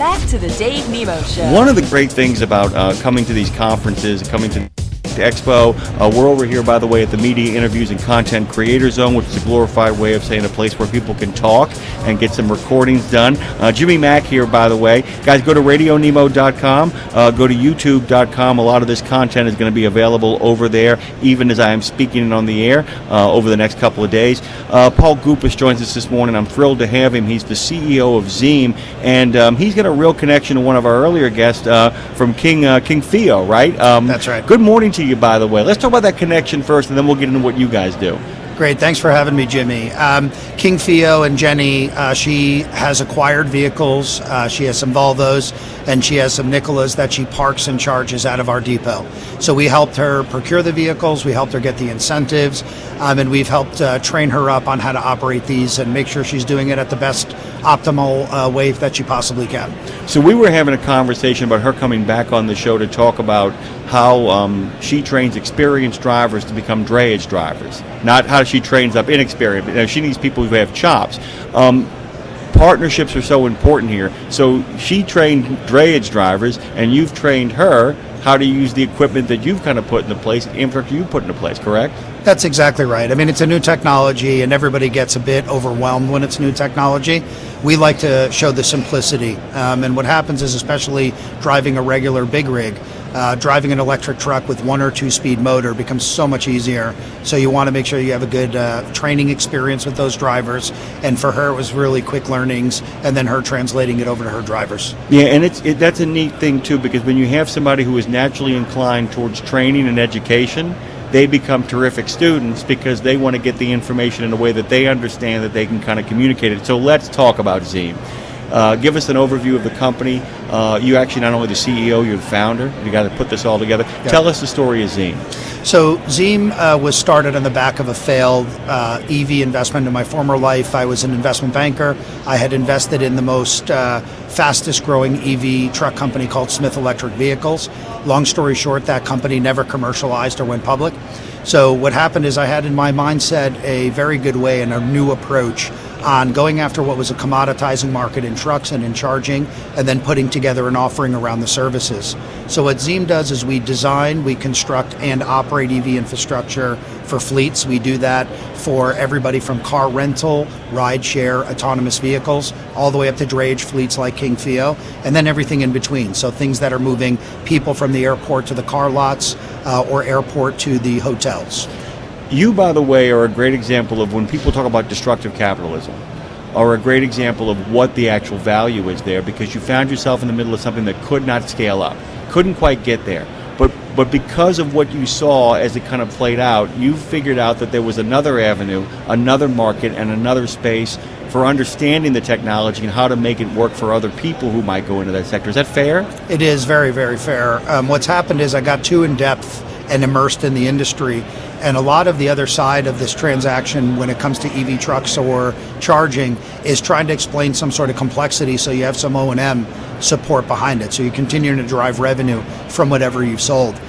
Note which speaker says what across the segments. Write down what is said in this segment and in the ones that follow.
Speaker 1: back to the Dave Nemo Show.
Speaker 2: One of the great things about coming to these conferences, coming to the Expo, we're over here, by the way, at the Media Interviews and Content Creator Zone, which is a glorified way of saying a place where people can talk and get some recordings done. Jimmy Mack here, by the way. Guys, go to radionemo.com, go to youtube.com. A lot of this content is going to be available over there, even as I am speaking on the air over the next couple of days. Paul Gioupis joins us this morning. I'm thrilled to have him. He's the CEO of Zeem, and he's got a real connection to one of our earlier guests from King Theo, right?
Speaker 3: That's right.
Speaker 2: Good morning to you, by the way. Let's talk about that connection first, and then we'll get into what you guys do.
Speaker 3: Great. Thanks for having me, Jimmy. King Theo and Jenny, she has acquired vehicles. She has some Volvos, and she has some Nicolas that she parks and charges out of our depot. So we helped her procure the vehicles, we helped her get the incentives, and we've helped train her up on how to operate these and make sure she's doing it at the best optimal way that she possibly can.
Speaker 2: So we were having a conversation about her coming back on the show to talk about how she trains experienced drivers to become drayage drivers, not how she trains up inexperienced. But, she needs people who have chops. Partnerships are so important here. So she trained drayage drivers, and you've trained her how to use the equipment that you've kind of put into place, infrastructure you've put into place, correct?
Speaker 3: That's exactly right. I mean, it's a new technology, and everybody gets a bit overwhelmed when it's new technology. We like to show the simplicity. And what happens is, especially driving a regular big rig, driving an electric truck with 1 or 2 speed motor becomes so much easier. So you want to make sure you have a good training experience with those drivers. And for her, it was really quick learnings, and then her translating it over to her drivers.
Speaker 2: Yeah, and that's a neat thing too, because when you have somebody who is naturally inclined towards training and education, they become terrific students because they want to get the information in a way that they understand, that they can kind of communicate it. So let's talk about Zeem. Give us an overview of the company. You actually not only the CEO, you're the founder. You got to put this all together. Yeah. Tell us the story of Zeem.
Speaker 3: So Zeem was started on the back of a failed EV investment. In my former life, I was an investment banker. I had invested in the most fastest growing EV truck company called Smith Electric Vehicles. Long story short, that company never commercialized or went public. So what happened is I had in my mindset a very good way and a new approach on going after what was a commoditizing market in trucks and in charging, and then putting together an offering around the services. So what Zeem does is we design, we construct, and operate EV infrastructure for fleets. We do that for everybody from car rental, ride share, autonomous vehicles, all the way up to drayage fleets like King Theo, and then everything in between. So things that are moving people from the airport to the car lots, or airport to the hotels.
Speaker 2: You, by the way, are a great example of when people talk about destructive capitalism, are a great example of what the actual value is there, because you found yourself in the middle of something that could not scale up, couldn't quite get there. But because of what you saw as it kind of played out, you figured out that there was another avenue, another market, and another space for understanding the technology and how to make it work for other people who might go into that sector. Is that fair?
Speaker 3: It is very, very fair. What's happened is I got too in-depth and immersed in the industry, and a lot of the other side of this transaction when it comes to EV trucks or charging is trying to explain some sort of complexity so you have some O&M support behind it, so you continue to drive revenue from whatever you've sold.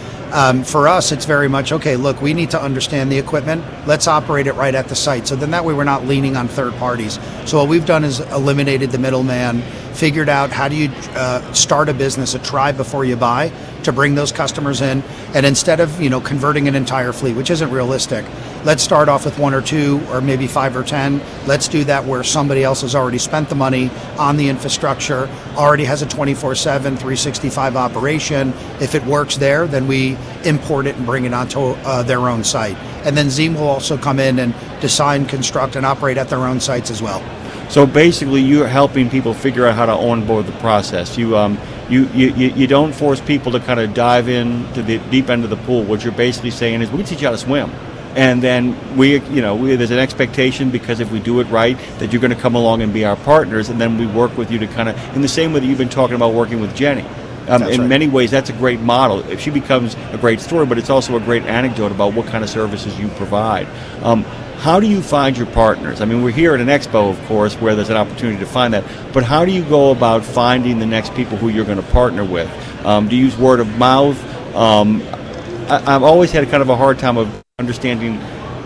Speaker 3: For us, it's very much, okay, look, we need to understand the equipment. Let's operate it right at the site. So then that way we're not leaning on third parties. So what we've done is eliminated the middleman, figured out how do you start a business, a try before you buy, to bring those customers in. And instead of converting an entire fleet, which isn't realistic, let's start off with 1 or 2 or maybe 5 or 10. Let's do that where somebody else has already spent the money on the infrastructure, already has a 24/7, 365 operation. If it works there, then we import it and bring it onto their own site. And then Zeem will also come in and design, construct, and operate at their own sites as well.
Speaker 2: So basically, you're helping people figure out how to onboard the process. You don't force people to kind of dive in to the deep end of the pool. What you're basically saying is, we can teach you how to swim. And then there's an expectation, because if we do it right, that you're going to come along and be our partners, and then we work with you to kind of, in the same way that you've been talking about working with Jenny. In many ways, that's a great model. If she becomes a great story, but it's also a great anecdote about what kind of services you provide. How do you find your partners? I mean, we're here at an expo, of course, where there's an opportunity to find that. But how do you go about finding the next people who you're going to partner with? Do you use word of mouth? I've always had kind of a hard time of understanding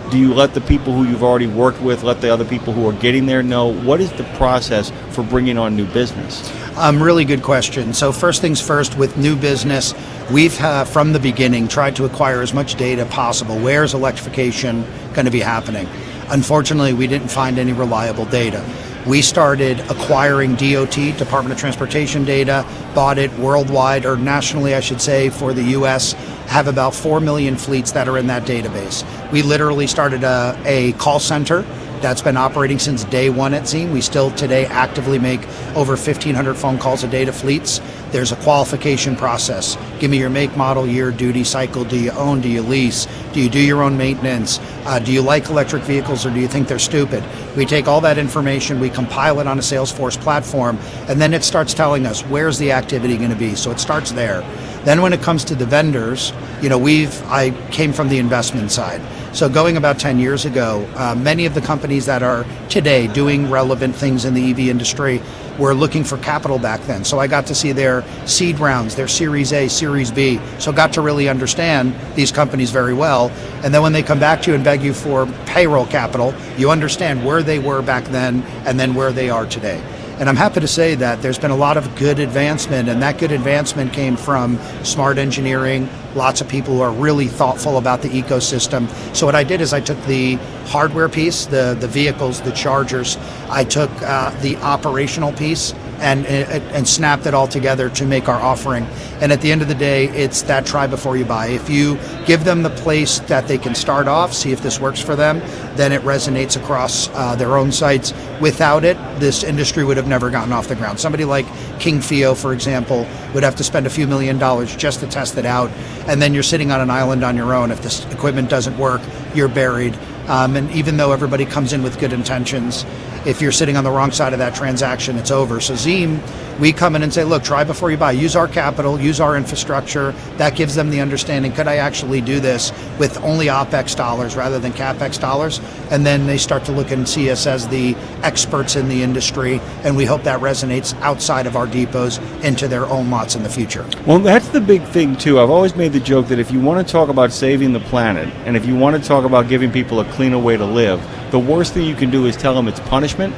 Speaker 2: Do you let the people who you've already worked with, let the other people who are getting there know? What is the process for bringing on new business?
Speaker 3: Really good question. So first things first, with new business, we've from the beginning tried to acquire as much data possible. Where's electrification going to be happening? Unfortunately, we didn't find any reliable data. We started acquiring DOT, Department of Transportation data, bought it worldwide, or nationally I should say, for the US, have about 4 million fleets that are in that database. We literally started a call center that's been operating since day one at Zeem. We still today actively make over 1,500 phone calls a day to fleets. There's a qualification process. Give me your make, model, year, duty cycle. Do you own? Do you lease? Do you do your own maintenance? Do you like electric vehicles, or do you think they're stupid? We take all that information, we compile it on a Salesforce platform, and then it starts telling us where's the activity going to be. So it starts there. Then when it comes to the vendors, I came from the investment side. So going about 10 years ago, many of the companies that are today doing relevant things in the EV industry were looking for capital back then. So I got to see their seed rounds, their Series A, Series B. So got to really understand these companies very well. And then when they come back to you and beg you for payroll capital, you understand where they were back then and then where they are today. And I'm happy to say that there's been a lot of good advancement, and that good advancement came from smart engineering, lots of people who are really thoughtful about the ecosystem. So what I did is I took the hardware piece, the vehicles, the chargers, I took the operational piece and snapped it all together to make our offering. And at the end of the day, it's that try before you buy. If you give them the place that they can start off, see if this works for them, then it resonates across their own sites. Without it, this industry would have never gotten off the ground. Somebody like King Fio, for example, would have to spend a few $1 million just to test it out, and then you're sitting on an island on your own. If this equipment doesn't work, you're buried. And even though everybody comes in with good intentions, if you're sitting on the wrong side of that transaction, it's over. So Zeem, we come in and say, look, try before you buy. Use our capital, use our infrastructure. That gives them the understanding, could I actually do this with only OPEX dollars rather than CAPEX dollars? And then they start to look and see us as the experts in the industry, and we hope that resonates outside of our depots into their own lots in the future.
Speaker 2: Well, that's the big thing, too. I've always made the joke that if you want to talk about saving the planet, and if you want to talk about giving people a cleaner way to live, the worst thing you can do is tell them it's punishment,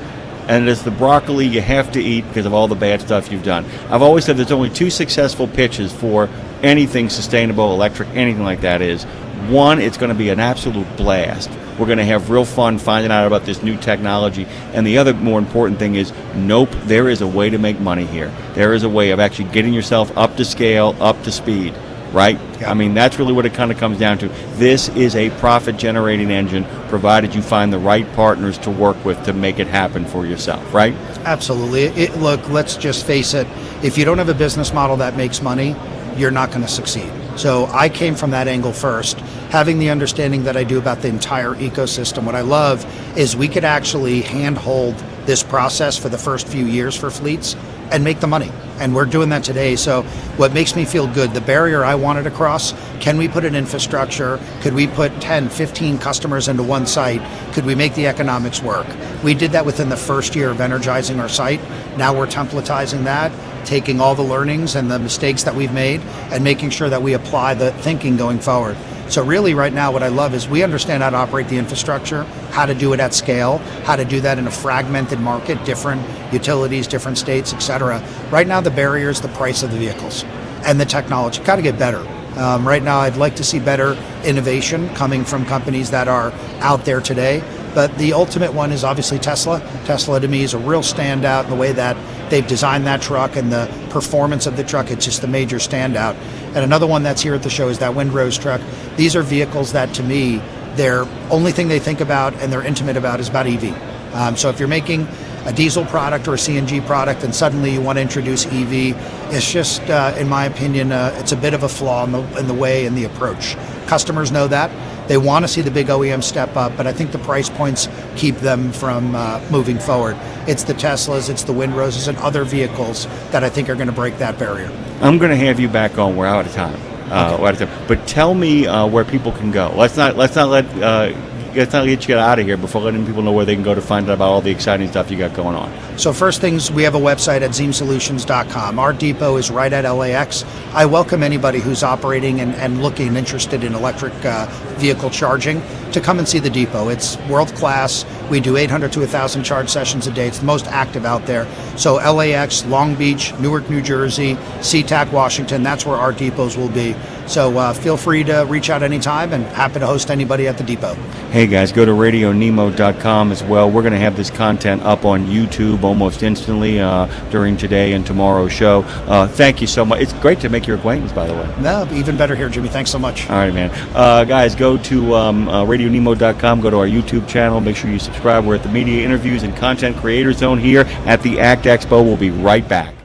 Speaker 2: and it's the broccoli you have to eat because of all the bad stuff you've done. I've always said there's only two successful pitches for anything sustainable, electric, anything like that is. One, it's going to be an absolute blast. We're going to have real fun finding out about this new technology. And the other more important thing is, nope, there is a way to make money here. There is a way of actually getting yourself up to scale, up to speed, right? Yeah. I mean, that's really what it kind of comes down to. This is a profit-generating engine, provided you find the right partners to work with to make it happen for yourself, right?
Speaker 3: Absolutely. Look, let's just face it. If you don't have a business model that makes money, you're not going to succeed. So I came from that angle first, having the understanding that I do about the entire ecosystem. What I love is we could actually handhold this process for the first few years for fleets and make the money. And we're doing that today. So what makes me feel good, the barrier I wanted to cross, can we put an infrastructure? Could we put 10, 15 customers into one site? Could we make the economics work? We did that within the first year of energizing our site. Now we're templatizing that, taking all the learnings and the mistakes that we've made and making sure that we apply the thinking going forward. So really right now what I love is we understand how to operate the infrastructure, how to do it at scale, how to do that in a fragmented market, different utilities, different states, etc. Right now the barrier is the price of the vehicles and the technology. Got to get better. Right now I'd like to see better innovation coming from companies that are out there today. But the ultimate one is obviously Tesla. Tesla to me is a real standout in the way that they've designed that truck and the performance of the truck. It's just a major standout. And another one that's here at the show is that Windrose truck. These are vehicles that to me, their only thing they think about and they're intimate about is about EV. So if you're making a diesel product or a CNG product and suddenly you want to introduce EV, it's just, in my opinion, it's a bit of a flaw in the way and the approach. Customers know that. They want to see the big OEM step up, but I think the price points keep them from moving forward. It's the Teslas, it's the Windroses, and other vehicles that I think are going to break that barrier.
Speaker 2: I'm going to have you back on. We're out of time. Okay. But tell me where people can go. Let's not let get out of here before letting people know where they can go to find out about all the exciting stuff you got going on.
Speaker 3: So first things, we have a website at zeemsolutions.com. Our depot is right at LAX. I welcome anybody who's operating and looking interested in electric vehicle charging to come and see the depot. It's world class. We do 800 to 1,000 charge sessions a day. It's the most active out there. So LAX, Long Beach, Newark, New Jersey, SeaTac, Washington, that's where our depots will be. So feel free to reach out anytime, and happy to host anybody at the depot.
Speaker 2: Hey guys, go to radionemo.com as well. We're going to have this content up on YouTube almost instantly during today and tomorrow's show. Thank you so much. It's great to make your acquaintance, by the way.
Speaker 3: No, even better here, Jimmy. Thanks so much.
Speaker 2: All right, man. Guys, go to radionemo.com, go to our YouTube channel. Make sure you subscribe. We're at the Media Interviews and Content Creator Zone here at the ACT Expo. We'll be right back.